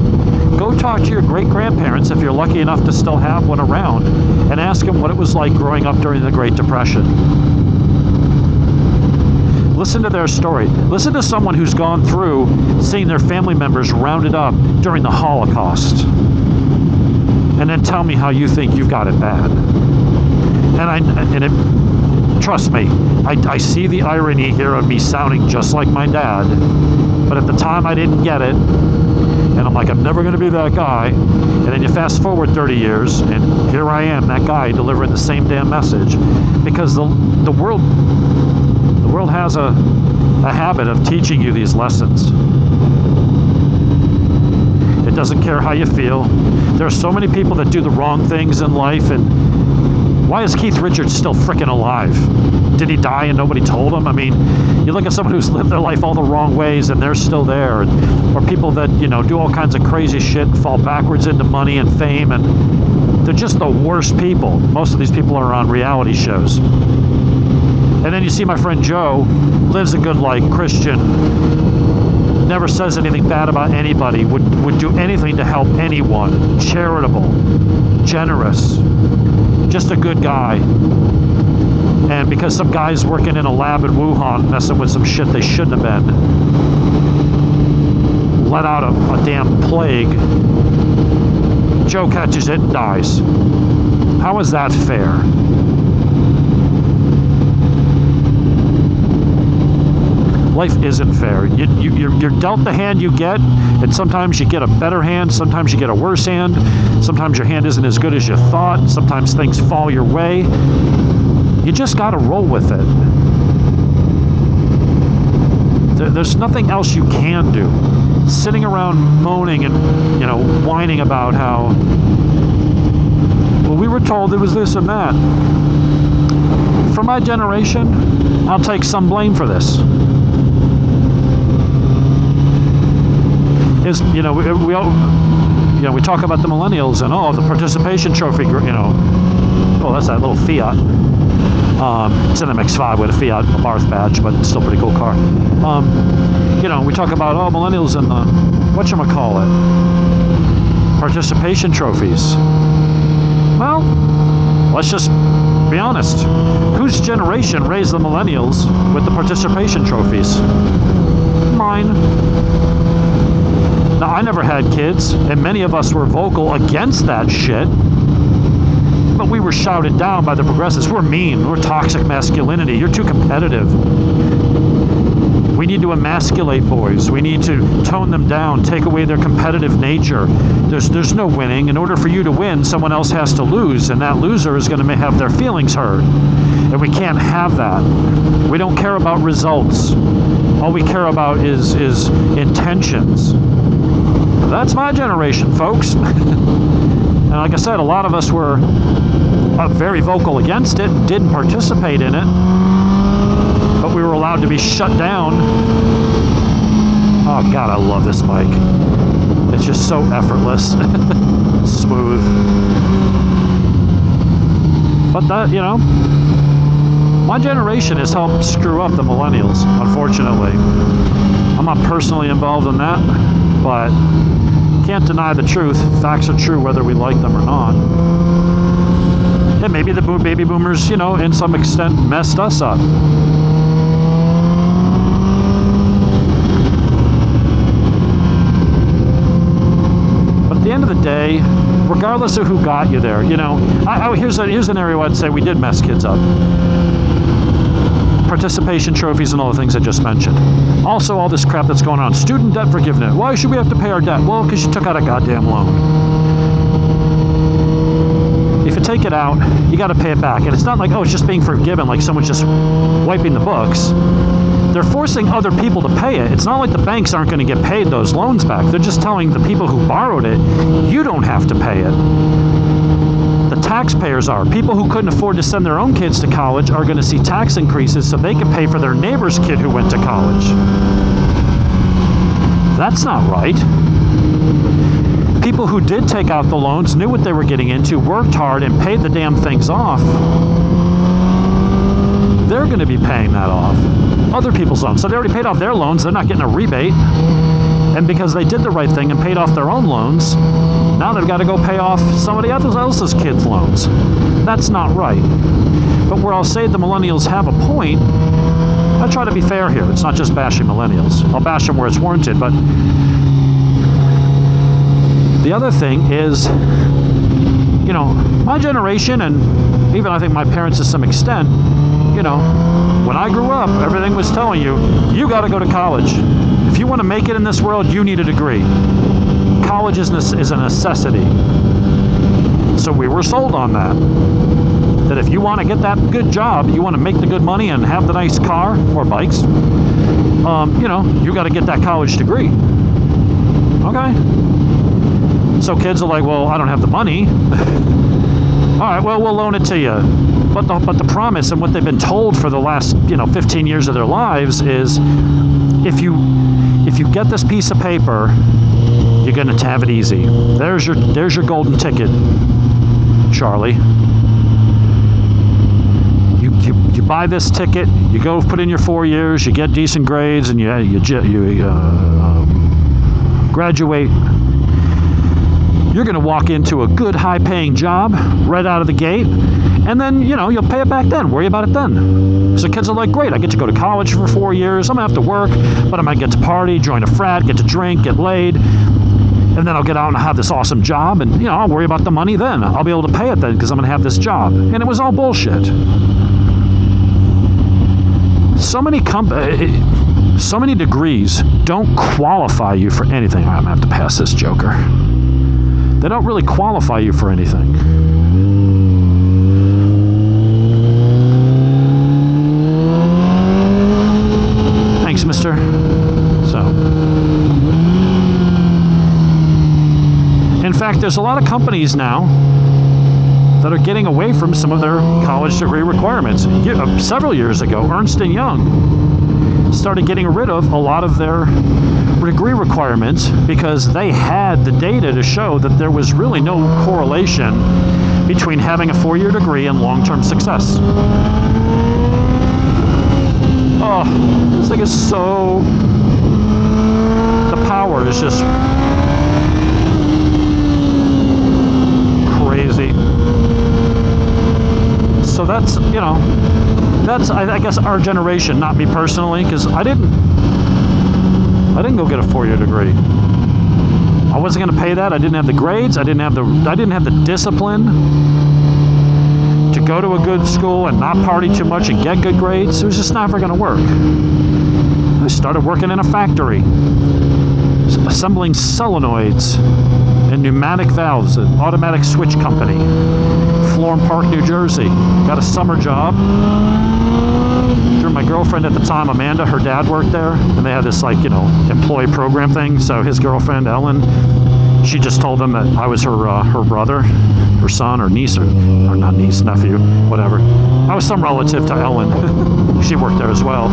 Go talk to your great-grandparents, if you're lucky enough to still have one around, and ask them what it was like growing up during the Great Depression. Listen to their story. Listen to someone who's gone through seeing their family members rounded up during the Holocaust. And then tell me how you think you've got it bad. Trust me, I see the irony here of me sounding just like my dad, but at the time I didn't get it, and I'm like, I'm never going to be that guy. And then you fast forward 30 years, and here I am, that guy, delivering the same damn message, because the world has a habit of teaching you these lessons. It doesn't care how you feel. There are so many people that do the wrong things in life, and why is Keith Richards still freaking alive? Did he die and nobody told him? I mean, you look at someone who's lived their life all the wrong ways and they're still there. Or people that, you know, do all kinds of crazy shit, fall backwards into money and fame, and they're just the worst people. Most of these people are on reality shows. And then you see my friend Joe, lives a good life, Christian, never says anything bad about anybody, would do anything to help anyone, charitable, generous, just a good guy. And because some guy's working in a lab in Wuhan messing with some shit they shouldn't have been, let out a damn plague, Joe catches it and dies. How is that fair? Life isn't fair. You're dealt the hand you get, and sometimes you get a better hand, sometimes you get a worse hand, sometimes your hand isn't as good as you thought, sometimes things fall your way. You just got to roll with it. There's nothing else you can do. Sitting around moaning and, whining about how, well, we were told it was this and that. For my generation, I'll take some blame for this. We talk about the millennials and the participation trophy, that's that little Fiat. It's an MX-5 with a Fiat, a Barth badge, but it's still a pretty cool car. We talk about millennials and the whatchamacallit, participation trophies. Well, let's just be honest. Whose generation raised the millennials with the participation trophies? Mine. Now, I never had kids, and many of us were vocal against that shit, but we were shouted down by the progressives. We're mean. We're toxic masculinity. You're too competitive. We need to emasculate boys. We need to tone them down, take away their competitive nature. There's no winning. In order for you to win, someone else has to lose, and that loser is going to have their feelings hurt. And we can't have that. We don't care about results. All we care about is intentions. That's my generation, folks. And like I said, a lot of us were very vocal against it, didn't participate in it, but we were allowed to be shut down. Oh God, I love this bike. It's just so effortless, smooth. But that, my generation has helped screw up the millennials, unfortunately. I'm not personally involved in that, but can't deny the truth. Facts are true whether we like them or not. And maybe the baby boomers, in some extent messed us up. But at the end of the day, regardless of who got you there, here's an area where I'd say we did mess kids up. Participation trophies and all the things I just mentioned. Also, all this crap that's going on. Student debt forgiveness. Why should we have to pay our debt? Well, because you took out a goddamn loan. If you take it out, you got to pay it back. And it's not like, it's just being forgiven, like someone's just wiping the books. They're forcing other people to pay it. It's not like the banks aren't going to get paid those loans back. They're just telling the people who borrowed it, you don't have to pay it. The taxpayers are. People who couldn't afford to send their own kids to college are going to see tax increases so they can pay for their neighbor's kid who went to college. That's not right. People who did take out the loans, knew what they were getting into, worked hard, and paid the damn things off. They're going to be paying that off. Other people's loans. So they already paid off their loans. They're not getting a rebate. And because they did the right thing and paid off their own loans, now they've got to go pay off somebody else's kids' loans. That's not right. But where I'll say the millennials have a point, I try to be fair here. It's not just bashing millennials. I'll bash them where it's warranted. But the other thing is, my generation, and even I think my parents to some extent, when I grew up, everything was telling you, you got to go to college. If you want to make it in this world, you need a degree. College is a necessity. So we were sold on that. That if you want to get that good job, you want to make the good money and have the nice car or bikes, you got to get that college degree. Okay. So kids are like, well, I don't have the money. All right, well, we'll loan it to you. But the promise and what they've been told for the last 15 years of their lives is, if you get this piece of paper, you're going to have it easy. There's your golden ticket, Charlie. You buy this ticket, you go put in your 4 years, you get decent grades, and you graduate. You're going to walk into a good, high-paying job right out of the gate, and then, you'll pay it back then. Worry about it then. So kids are like, great, I get to go to college for 4 years. I'm going to have to work, but I'm going to get to party, join a frat, get to drink, get laid, and then I'll get out and have this awesome job, and, I'll worry about the money then. I'll be able to pay it then because I'm going to have this job. And it was all bullshit. So many degrees don't qualify you for anything. I'm going to have to pass this joker. They don't really qualify you for anything. Thanks, mister. So, in fact, there's a lot of companies now that are getting away from some of their college degree requirements. Several years ago, Ernst & Young started getting rid of a lot of their degree requirements because they had the data to show that there was really no correlation between having a 4-year degree and long-term success. Oh, this thing is so... The power is just crazy. So that's, that's, I guess, our generation, not me personally, because I didn't go get a 4-year degree. I wasn't going to pay that. I didn't have the grades. I didn't have the discipline to go to a good school and not party too much and get good grades. It was just never going to work. I started working in a factory, assembling solenoids and pneumatic valves, an automatic switch company, Florham Park, New Jersey. Got a summer job. Through my girlfriend at the time, Amanda, her dad worked there, and they had this, employee program thing. So his girlfriend, Ellen, she just told them that I was her brother, her son, or niece, or not niece, nephew, whatever. I was some relative to Ellen. She worked there as well.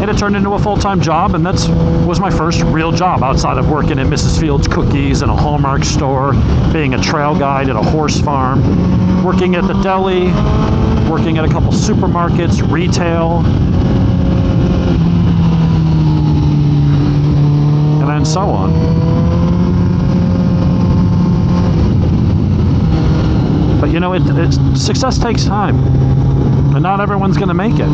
And it turned into a full-time job, and that was my first real job outside of working at Mrs. Fields Cookies and a Hallmark store, being a trail guide at a horse farm, working at the deli, working at a couple supermarkets, retail, and then so on. But success takes time, and not everyone's going to make it.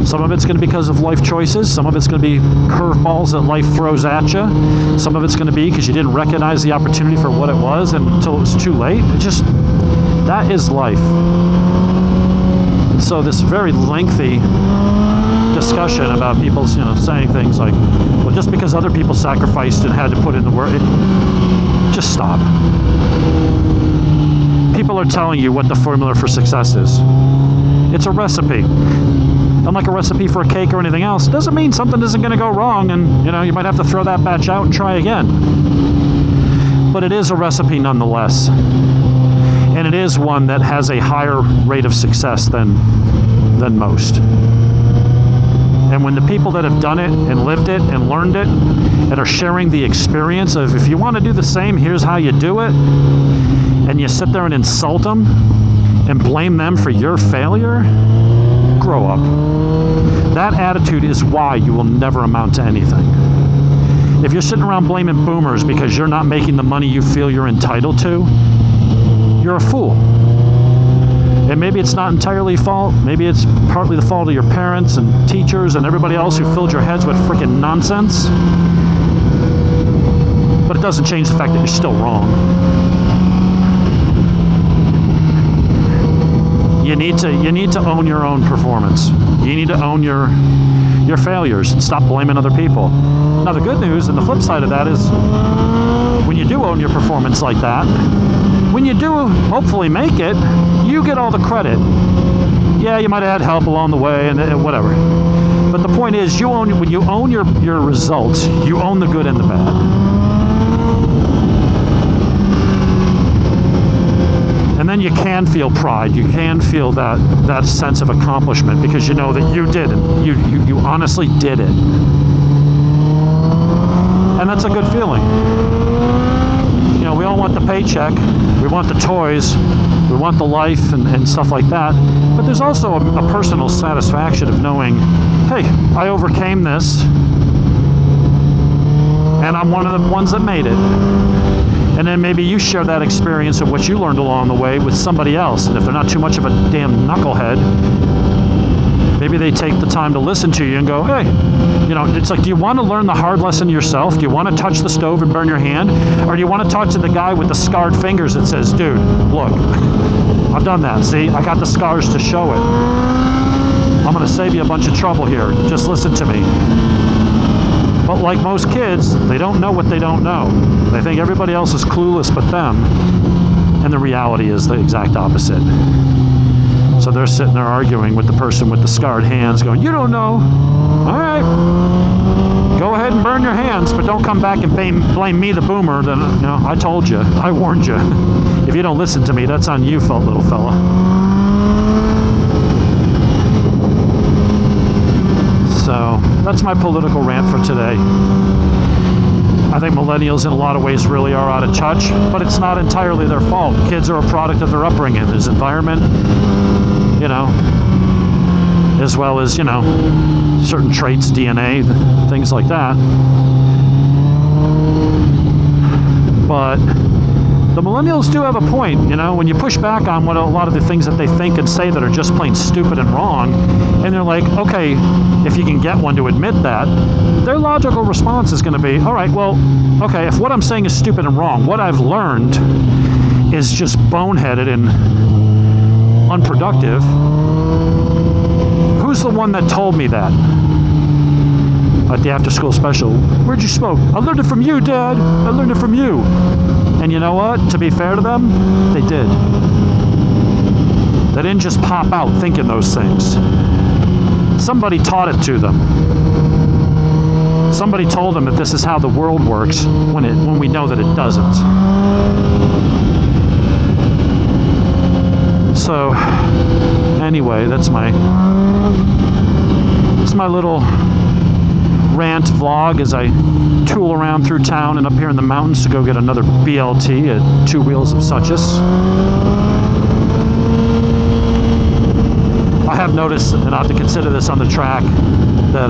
Some of it's going to be because of life choices. Some of it's going to be curveballs that life throws at you. Some of it's going to be because you didn't recognize the opportunity for what it was until it was too late. That is life. So this very lengthy discussion about people, saying things like, well, just because other people sacrificed and had to put in the work, just stop. People are telling you what the formula for success is. It's a recipe. Unlike a recipe for a cake or anything else, doesn't mean something isn't going to go wrong and, you might have to throw that batch out and try again. But it is a recipe nonetheless. And it is one that has a higher rate of success than most. And when the people that have done it and lived it and learned it and are sharing the experience of, if you want to do the same, here's how you do it, and you sit there and insult them and blame them for your failure, grow up. That attitude is why you will never amount to anything. If you're sitting around blaming boomers because you're not making the money you feel you're entitled to, you're a fool. And maybe it's not entirely fault. Maybe it's partly the fault of your parents and teachers and everybody else who filled your heads with freaking nonsense. But it doesn't change the fact that you're still wrong. You need to own your own performance. You need to own your failures and stop blaming other people. Now the good news and the flip side of that is when you do own your performance like that, when you do hopefully make it, you get all the credit. Yeah, you might have had help along the way and whatever. But the point is, when you own your results, you own the good and the bad. And then you can feel pride. You can feel that sense of accomplishment because you know that you did it. You honestly did it. And that's a good feeling. We all want the paycheck. We want the toys. We We want the life and stuff like that. But there's also a personal satisfaction of knowing, hey, I overcame this, and I'm one of the ones that made it. And then maybe you share that experience of what you learned along the way with somebody else. And if they're not too much of a damn knucklehead, maybe they take the time to listen to you and go, hey, you know, it's like, do you want to learn the hard lesson yourself? Do you want to touch the stove and burn your hand? Or do you want to talk to the guy with the scarred fingers that says, dude, look, I've done that. See, I got the scars to show it. I'm going to save you a bunch of trouble here. Just listen to me. But like most kids, they don't know what they don't know. They think everybody else is clueless but them. And the reality is the exact opposite. So they're sitting there arguing with the person with the scarred hands, going, you don't know. All right. Go ahead and burn your hands, but don't come back and blame me, the boomer. Then, you know, I told you. I warned you. If you don't listen to me, that's on you, little fella. So that's my political rant for today. I think millennials in a lot of ways really are out of touch, but it's not entirely their fault. Kids are a product of their upbringing. There's environment, you know, as well as, you know, certain traits, DNA, things like that. But the millennials do have a point, you know, when you push back on what a lot of the things that they think and say that are just plain stupid and wrong, and they're like, okay, if you can get one to admit that, their logical response is going to be, all right, well, okay, if what I'm saying is stupid and wrong, what I've learned is just boneheaded and unproductive, who's the one that told me that? At the after-school special, where'd you smoke? I learned it from you, Dad. I learned it from you. And you know what? To be fair to them, they did. They didn't just pop out thinking those things. Somebody taught it to them. Somebody told them that this is how the world works when we know that it doesn't. So, anyway, that's my little rant vlog as I tool around through town and up here in the mountains to go get another BLT at 2 Wheels of Suchess. I have noticed, and I have to consider this on the track, that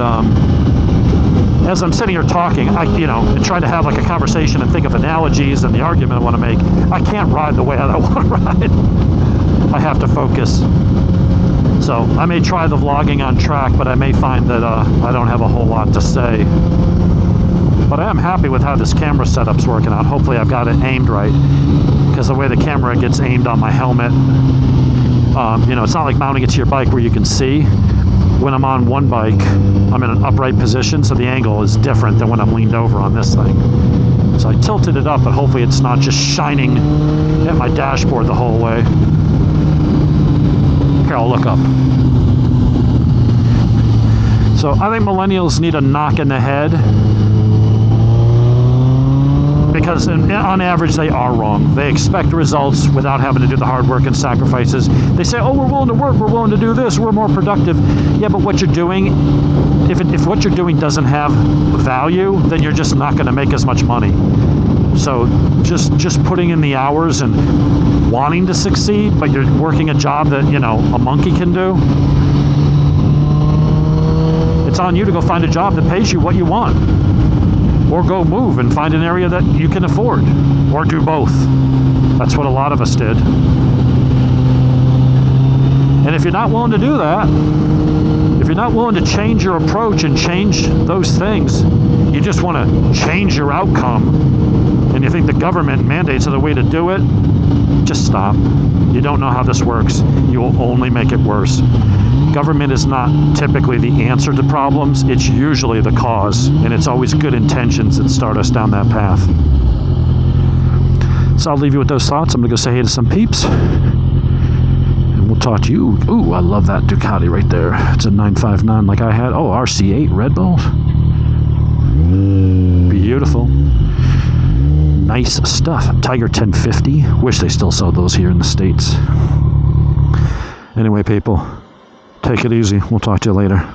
as I'm sitting here talking, and trying to have like a conversation and think of analogies and the argument I want to make, I can't ride the way I want to ride. I have to focus. So I may try the vlogging on track, but I may find that I don't have a whole lot to say. But I am happy with how this camera setup's working out. Hopefully I've got it aimed right, because the way the camera gets aimed on my helmet, it's not like mounting it to your bike where you can see. When I'm on one bike, I'm in an upright position, so the angle is different than when I'm leaned over on this thing. So I tilted it up, but hopefully it's not just shining at my dashboard the whole way. Here, I'll look up. So I think millennials need a knock in the head, because on average they are wrong. They expect results without having to do the hard work and sacrifices. They say, oh, we're willing to work, we're willing to do this, we're more productive. Yeah, but what you're doing, if what you're doing doesn't have value, then you're just not going to make as much money. So just putting in the hours and wanting to succeed, but you're working a job that, a monkey can do, it's on you to go find a job that pays you what you want. Or go move and find an area that you can afford. Or do both. That's what a lot of us did. And if you're not willing to do that, if you're not willing to change your approach and change those things, you just want to change your outcome, and you think the government mandates are the way to do it, just stop. You don't know how this works. You will only make it worse. Government is not typically the answer to problems. It's usually the cause, and it's always good intentions that start us down that path. So I'll leave you with those thoughts. I'm going to go say hey to some peeps, and we'll talk to you. Ooh, I love that Ducati right there. It's a 959 like I had. Oh, RC8 Red Bull. Beautiful. Nice stuff. Tiger 1050. Wish they still sold those here in the States. Anyway, people, take it easy. We'll talk to you later.